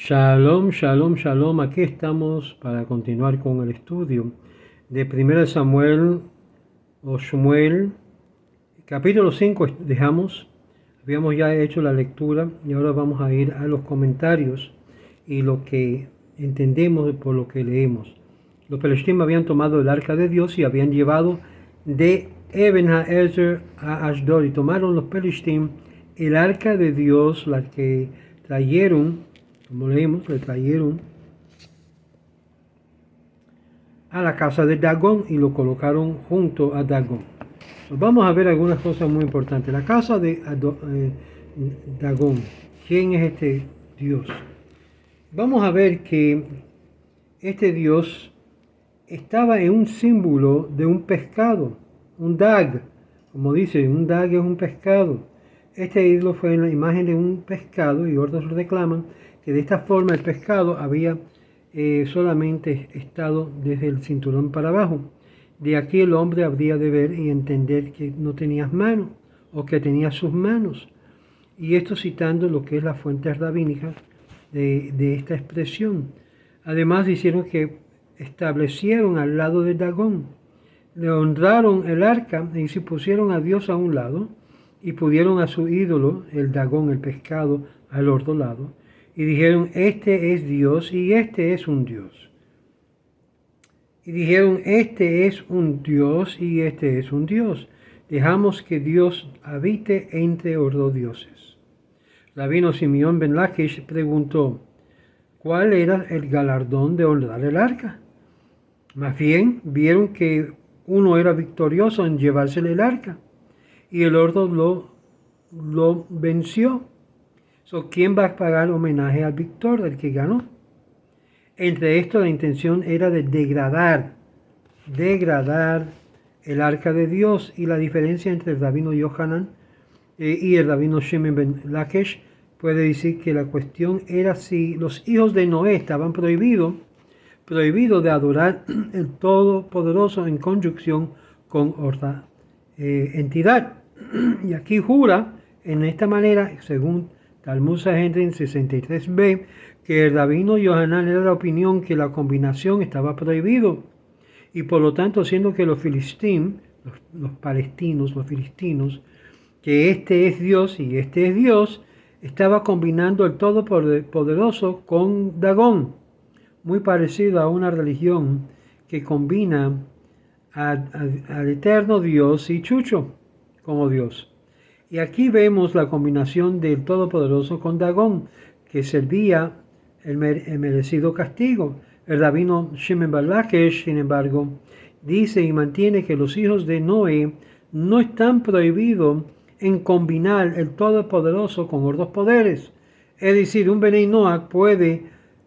Shalom, shalom, shalom. Aquí estamos para continuar con el estudio de 1 Samuel o Shmuel, capítulo 5 habíamos ya hecho la lectura y ahora vamos a ir a los comentarios y lo que entendemos por lo que leemos. Los Pelishtim habían tomado el arca de Dios y habían llevado de Eben Haezer a Ashdod, y tomaron los Pelishtim el arca de Dios, la que trajeron, como leímos, le trajeron a la casa de Dagón y lo colocaron junto a Dagón. Vamos a ver algunas cosas muy importantes. La casa de Dagón. ¿Quién es este Dios? Vamos a ver que este Dios estaba en un símbolo de un pescado, un dag. Como dice, un dag es un pescado. Este ídolo fue en la imagen de un pescado, y otros reclaman que de esta forma el pescado había solamente estado desde el cinturón para abajo. De aquí el hombre habría de ver y entender que no tenía manos, o que tenía sus manos. Y esto citando lo que es la fuente rabínica de esta expresión. Además hicieron que establecieron al lado de Dagón, le honraron el arca y se pusieron a Dios a un lado, y pudieron a su ídolo, el Dagón, el pescado, al otro lado, y dijeron: este es Dios y este es un Dios. Y dijeron: este es un Dios y este es un Dios. Dejamos que Dios habite entre los dos dioses. Rabino Simeón ben Lakish preguntó: ¿cuál era el galardón de honrar el arca? Más bien vieron que uno era victorioso en llevársele el arca y el otro lo venció. ¿Quién va a pagar homenaje al victor, el que ganó? Entre esto la intención era de degradar el arca de Dios, y la diferencia entre el rabino Yohanan y el rabino Shimon ben Lakish puede decir que la cuestión era si los hijos de Noé estaban prohibidos de adorar el Todopoderoso en conjunción con otra entidad. Y aquí jura en esta manera, según Talmud Sanhedrin 63b, que el rabino Yohanan era la opinión que la combinación estaba prohibido, y por lo tanto, siendo que los filistinos, que este es Dios y este es Dios, estaba combinando el Todopoderoso con Dagón, muy parecido a una religión que combina al eterno Dios y Chucho como Dios. Y aquí vemos la combinación del Todopoderoso con Dagón, que servía el merecido castigo. El rabino Shimon ben Lakish, sin embargo, dice y mantiene que los hijos de Noé no están prohibidos en combinar el Todopoderoso con otros poderes. Es decir, un Benei Noach puede,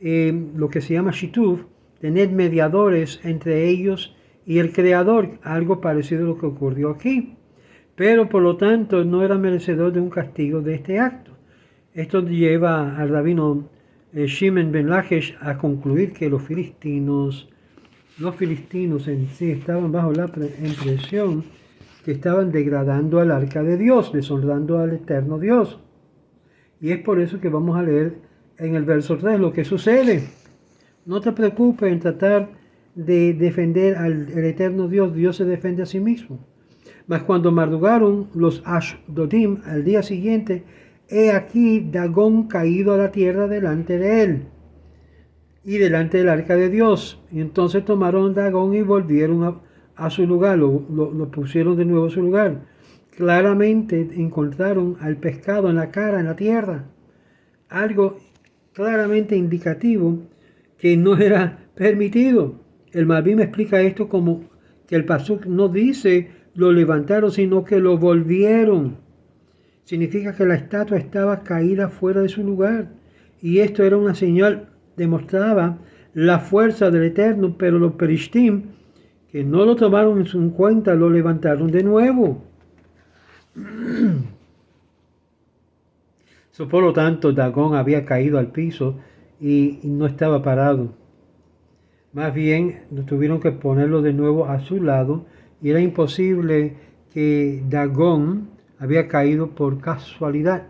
lo que se llama Shituf, tener mediadores entre ellos y el Creador, algo parecido a lo que ocurrió aquí. Pero por lo tanto no era merecedor de un castigo de este acto. Esto lleva al rabino Shimon ben Lakish a concluir que los filistinos en sí estaban bajo la impresión que estaban degradando al arca de Dios, deshonrando al eterno Dios. Y es por eso que vamos a leer en el verso 3 lo que sucede. No te preocupes en tratar de defender al eterno Dios, Dios se defiende a sí mismo. Mas cuando madrugaron los Ashdodim al día siguiente, he aquí Dagón caído a la tierra delante de él y delante del arca de Dios. Y entonces tomaron Dagón y volvieron a su lugar, lo pusieron de nuevo a su lugar. Claramente encontraron al pescado en la cara, en la tierra. Algo claramente indicativo que no era permitido. El Malbim explica esto como que el pasuk no dice lo levantaron, sino que lo volvieron. Significa que la estatua estaba caída fuera de su lugar. Y esto era una señal, demostraba la fuerza del Eterno, pero los Pelishtim, que no lo tomaron en cuenta, lo levantaron de nuevo. Por lo tanto, Dagón había caído al piso y no estaba parado. Más bien, tuvieron que ponerlo de nuevo a su lado, y era imposible que Dagón había caído por casualidad.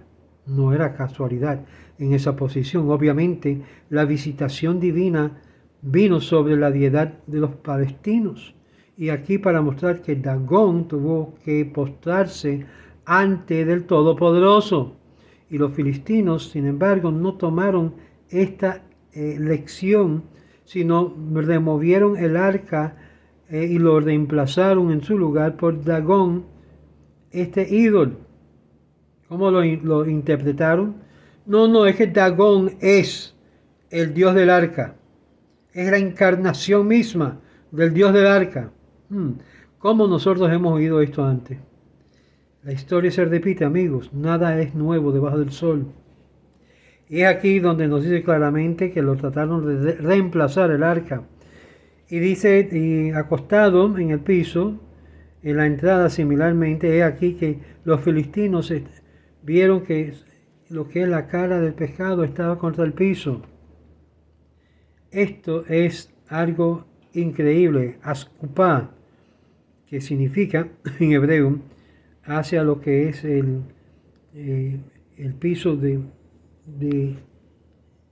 no era casualidad en esa posición. Obviamente, la visitación divina vino sobre la deidad de los palestinos. Y aquí para mostrar que Dagón tuvo que postrarse ante del Todopoderoso. Y los filistinos, sin embargo, no tomaron esta lección, sino removieron el arca y lo reemplazaron en su lugar por Dagón, este ídolo. ¿Cómo lo interpretaron? No, es que Dagón es el dios del arca. Es la encarnación misma del dios del arca. ¿Cómo nosotros hemos oído esto antes? La historia se repite, amigos. Nada es nuevo debajo del sol. Y es aquí donde nos dice claramente que lo trataron de reemplazar el arca. Y dice, y acostado en el piso, en la entrada similarmente, es aquí que los filistinos vieron que lo que es la cara del pescado estaba contra el piso. Esto es algo increíble. Askupá, que significa en hebreo, hacia lo que es el piso de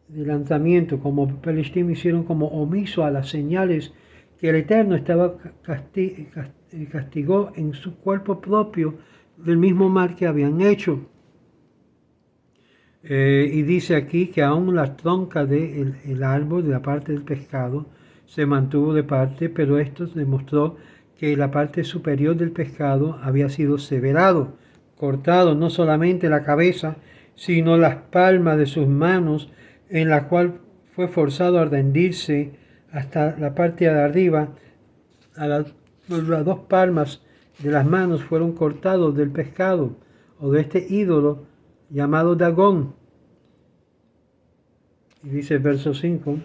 lanzamiento, como Palestina hicieron como omiso a las señales que el Eterno estaba castigó en su cuerpo propio del mismo mal que habían hecho. Y dice aquí que aún la tronca del árbol, de la parte del pescado, se mantuvo de parte, pero esto demostró que la parte superior del pescado había sido severado, cortado, no solamente la cabeza, sino las palmas de sus manos, en la cual fue forzado a rendirse hasta la parte de arriba. Las dos palmas de las manos fueron cortados del pescado o de este ídolo llamado Dagón. Y dice el verso 5.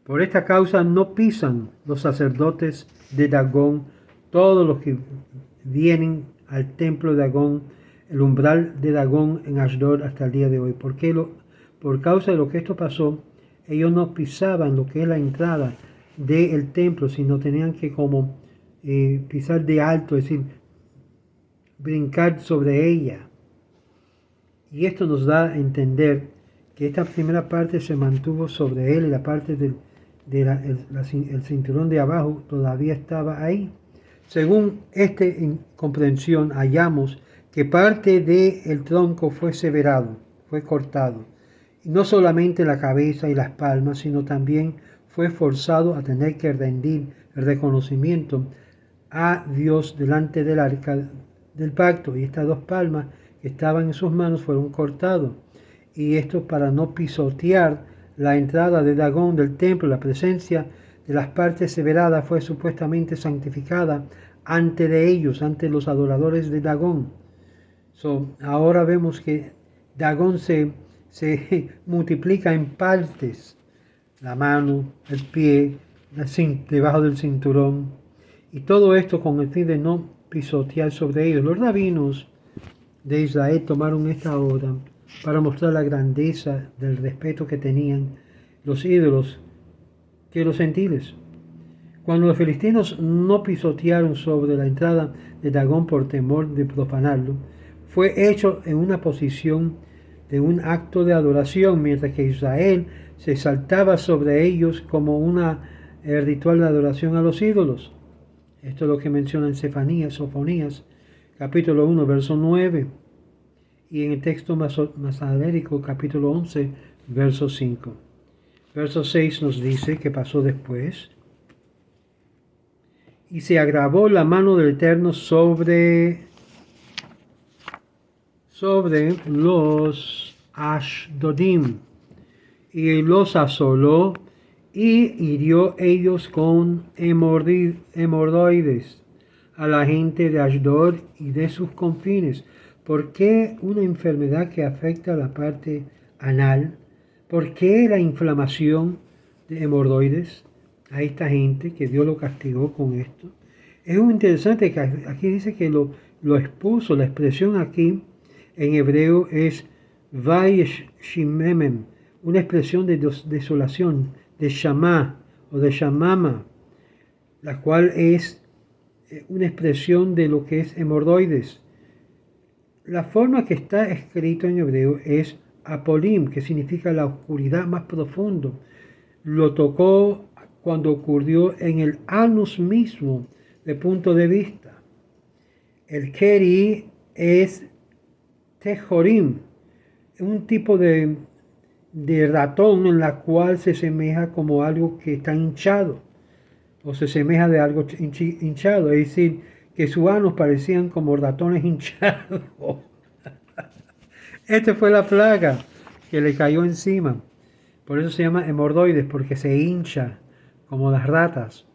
Por esta causa no pisan los sacerdotes de Dagón, todos los que vienen al templo de Dagón, el umbral de Dagón en Ashdod hasta el día de hoy. Por causa de lo que esto pasó, ellos no pisaban lo que es la entrada del templo, sino tenían que como pisar de alto, es decir, brincar sobre ella. Y esto nos da a entender que esta primera parte se mantuvo sobre él y la parte el cinturón de abajo todavía estaba ahí. Según esta comprensión, hallamos que parte del tronco fue severado, fue cortado. Y no solamente la cabeza y las palmas, sino también fue forzado a tener que rendir el reconocimiento a Dios delante del arca del pacto. Y estas dos palmas que estaban en sus manos fueron cortados. Y esto para no pisotear la entrada de Dagón del templo. La presencia de las partes severadas fue supuestamente santificada ante de ellos, ante los adoradores de Dagón. Ahora vemos que Dagón se multiplica en partes, la mano, el pie, debajo del cinturón, y todo esto con el fin de no pisotear sobre ellos. Los rabinos de Israel tomaron esta obra para mostrar la grandeza del respeto que tenían los ídolos que los gentiles. Cuando los filistinos no pisotearon sobre la entrada de Dagón por temor de profanarlo, fue hecho en una posición de un acto de adoración, mientras que Israel se saltaba sobre ellos como una ritual de adoración a los ídolos. Esto es lo que menciona en Sofonías, capítulo 1, verso 9, y en el texto masadérico, capítulo 11, verso 5. Verso 6 nos dice que pasó después. Y se agravó la mano del Eterno sobre los Ashdodim, y los asoló y hirió ellos con hemorroides a la gente de Ashdod y de sus confines. ¿Por qué una enfermedad que afecta a la parte anal? ¿Por qué la inflamación de hemorroides a esta gente que Dios lo castigó con esto? Es muy interesante que aquí dice que lo expuso. La expresión aquí en hebreo es Vayeshimemem, una expresión de desolación, de shamá o de shamama, la cual es una expresión de lo que es hemorroides. La forma que está escrito en hebreo es apolim, que significa la oscuridad más profundo. Lo tocó cuando ocurrió en el anus mismo, de punto de vista. El keri es tejorim, un tipo de ratón en la cual se semeja como algo que está hinchado, o se semeja de algo hinchado, es decir, que sus anos parecían como ratones hinchados. Esta fue la plaga que le cayó encima. Por eso se llama hemorroides, porque se hincha como las ratas.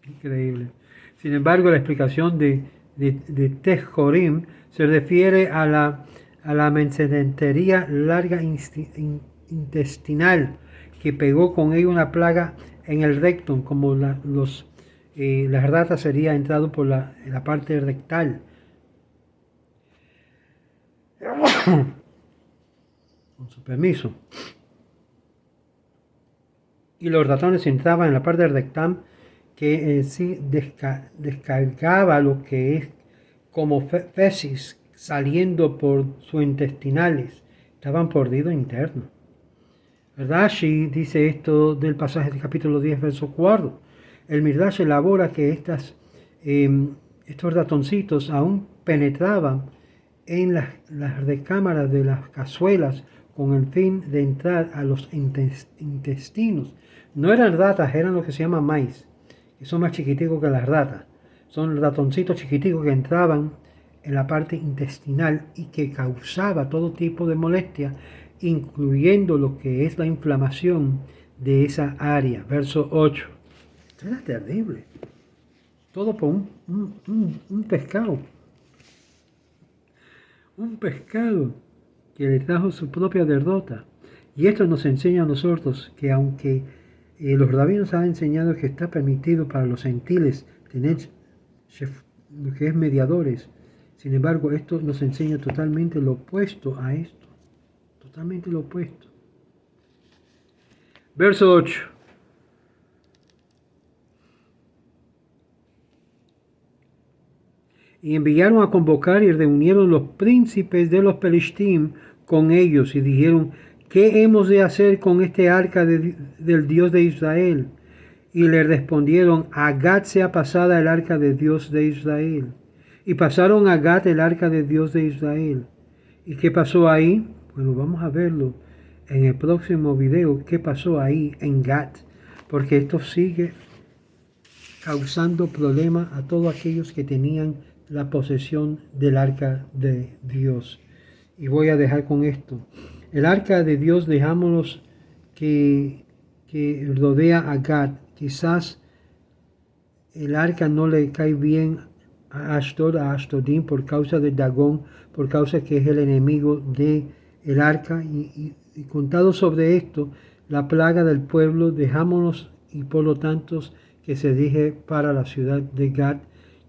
Increíble. Sin embargo, la explicación de Tejorim se refiere a la mesentería larga intestinal que pegó con ella una plaga en el rectum, como las ratas sería entrado por la parte rectal. Con su permiso. Y los ratones entraban en la parte rectal que en sí descargaba lo que es como feces saliendo por sus intestinales. Estaban por dedo interno. Rashi dice esto del pasaje del capítulo 10, verso 4. El Midrash elabora que estos ratoncitos aún penetraban en las recámaras de las cazuelas con el fin de entrar a los intestinos. No eran ratas, eran lo que se llama maíz, que son más chiquiticos que las ratas. Son ratoncitos chiquiticos que entraban en la parte intestinal y que causaba todo tipo de molestia, incluyendo lo que es la inflamación de esa área. Verso 8. Esto era terrible. Todo por un pescado. Un pescado que le trajo su propia derrota. Y esto nos enseña a nosotros que aunque los rabinos han enseñado que está permitido para los gentiles tener lo que es mediadores, sin embargo esto nos enseña totalmente lo opuesto a esto. Totalmente lo opuesto. Verso 8. Y enviaron a convocar y reunieron los príncipes de los Pelishtim con ellos y dijeron: ¿qué hemos de hacer con este arca del Dios de Israel? Y le respondieron: a Gat sea pasada el arca de Dios de Israel. Y pasaron a Gat el arca de Dios de Israel. ¿Y qué pasó ahí? Bueno, vamos a verlo en el próximo video, qué pasó ahí en Gat, porque esto sigue causando problemas a todos aquellos que tenían la posesión del arca de Dios. Y voy a dejar con esto. El arca de Dios, dejámonos que rodea a Gad. Quizás el arca no le cae bien a Ashtodim por causa de Dagón, por causa que es el enemigo de el arca. Y contado sobre esto, la plaga del pueblo, dejámonos y por lo tanto que se dirige para la ciudad de Gad.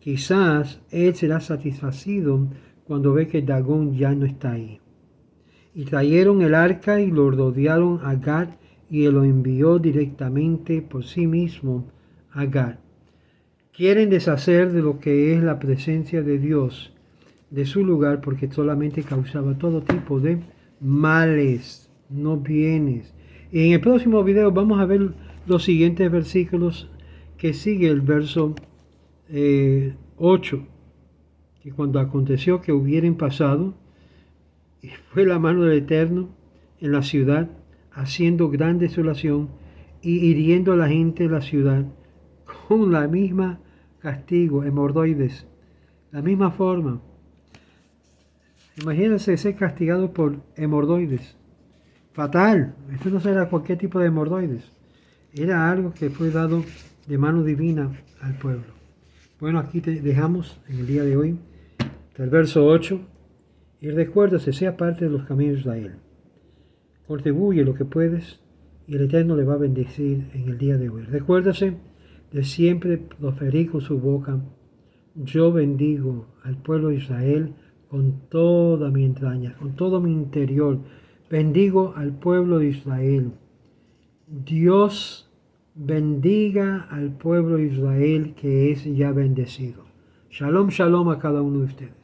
Quizás él será satisfacido cuando ve que Dagón ya no está ahí. Y trajeron el arca y lo rodearon a Gad, y él lo envió directamente por sí mismo a Gad. Quieren deshacer de lo que es la presencia de Dios de su lugar, porque solamente causaba todo tipo de males, no bienes. Y en el próximo video vamos a ver los siguientes versículos que sigue el verso 8, que cuando aconteció que hubieran pasado, y fue la mano del Eterno en la ciudad, haciendo gran desolación y hiriendo a la gente de la ciudad con la misma castigo, hemorroides, la misma forma. Imagínense ser castigado por hemorroides. Fatal. Esto no era cualquier tipo de hemorroides. Era algo que fue dado de mano divina al pueblo. Bueno, aquí te dejamos en el día de hoy, el verso 8. Y recuérdase, sea parte de los caminos de Israel. Contribuye lo que puedes y el Eterno le va a bendecir en el día de hoy. Recuérdase de siempre proferir con su boca: yo bendigo al pueblo de Israel con toda mi entraña, con todo mi interior. Bendigo al pueblo de Israel. Dios bendiga al pueblo de Israel que es ya bendecido. Shalom, shalom a cada uno de ustedes.